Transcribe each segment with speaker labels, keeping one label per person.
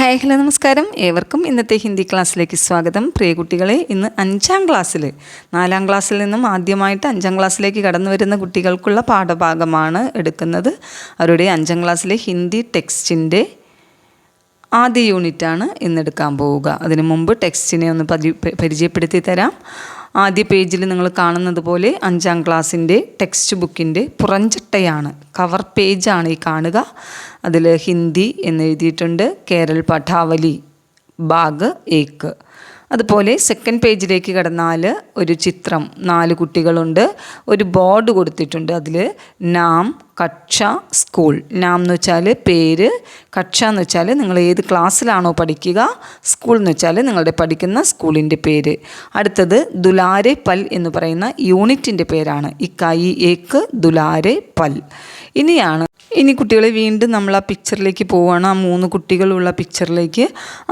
Speaker 1: Hi hello നമസ്കാരം. ഏവർക്കും ഇന്നത്തെ ഹിന്ദി ക്ലാസ്സിലേക്ക് സ്വാഗതം. പ്രിയ കുട്ടികളെ, ഇന്ന് 5ാം ക്ലാസ്സിൽ 4ാം ക്ലാസ്സിൽ നിന്നും ആദ്യമായിട്ട് 5ാം ക്ലാസ്സിലേക്ക് കടന്നു വരുന്ന കുട്ടികൾക്കുള്ള പാഠഭാഗമാണ് എടുക്കുന്നത്. അവരുടെ 5ാം ക്ലാസ്സിലെ ഹിന്ദി ടെക്സ്റ്റിൻ്റെ ആദ്യ യൂണിറ്റാണ് ഇന്നെടുക്കാൻ പോവുക. അതിനു മുമ്പ് ടെക്സ്റ്റിനെ ഒന്ന് പരിചയപ്പെടുത്തി തരാം. ആദ്യ പേജിൽ നിങ്ങൾ കാണുന്നത് പോലെ 5ാം ക്ലാസ്സിൻ്റെ ടെക്സ്റ്റ് ബുക്കിൻ്റെ പുറംചട്ടയാണ്, കവർ പേജാണ് ഈ കാണുക. അതിൽ ഹിന്ദി എന്ന് എഴുതിയിട്ടുണ്ട്, കേരൾ പഠാവലി ഭാഗ് 1. അതുപോലെ സെക്കൻഡ് പേജിലേക്ക് കടന്നാൽ ഒരു ചിത്രം, 4 കുട്ടികളുണ്ട്, ഒരു ബോർഡ് കൊടുത്തിട്ടുണ്ട്. അതിൽ നാം, കക്ഷ, സ്കൂൾ. നാം എന്ന് വെച്ചാൽ പേര്, കക്ഷ എന്ന് വെച്ചാൽ നിങ്ങൾ ഏത് ക്ലാസ്സിലാണോ പഠിക്കുക, സ്കൂൾ എന്ന് വെച്ചാൽ നിങ്ങളുടെ പഠിക്കുന്ന സ്കൂളിൻ്റെ പേര്. അടുത്തത് ദുലാരെ പൽ എന്ന് പറയുന്ന യൂണിറ്റിൻ്റെ പേരാണ്. ഇക്കായി ഏക്ക് ദുലാരെ പൽ. ഇനി കുട്ടികളെ വീണ്ടും നമ്മൾ ആ പിക്ചറിലേക്ക് പോവുകയാണ്. ആ 3 കുട്ടികളുള്ള പിക്ചറിലേക്ക്.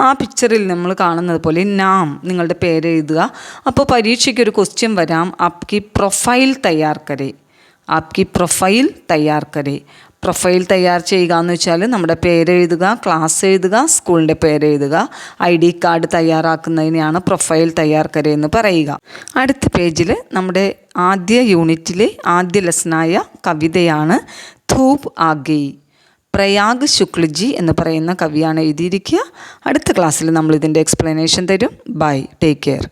Speaker 1: ആ പിക്ചറിൽ നമ്മൾ കാണുന്നത് പോലെ നാം, നിങ്ങളുടെ പേര് എഴുതുക. അപ്പോൾ പരീക്ഷയ്ക്ക് ഒരു ക്വസ്റ്റ്യൻ വരാം, ആപ്കി പ്രൊഫൈൽ തയ്യാർ കരേ. ആപ്കി പ്രൊഫൈൽ തയ്യാർ കരേ. പ്രൊഫൈൽ തയ്യാർ ചെയ്യുക എന്ന് വെച്ചാൽ നമ്മുടെ പേരെഴുതുക, ക്ലാസ് എഴുതുക, സ്കൂളിൻ്റെ പേരെഴുതുക. ID കാർഡ് തയ്യാറാക്കുന്നതിനെയാണ് പ്രൊഫൈൽ തയ്യാർ കരേ എന്ന് പറയുക. അടുത്ത പേജിൽ നമ്മുടെ ആദ്യ യൂണിറ്റിലെ ആദ്യ ലെസനായ കവിതയാണ് ധൂപ് ആ ഗയി. പ്രയാഗ് ശുക്ലജി എന്ന് പറയുന്ന കവിയാണ് എഴുതിയിരിക്കുക. അടുത്ത ക്ലാസ്സിൽ നമ്മൾ ഇതിൻ്റെ എക്സ്പ്ലനേഷൻ തരും. Bye, take care.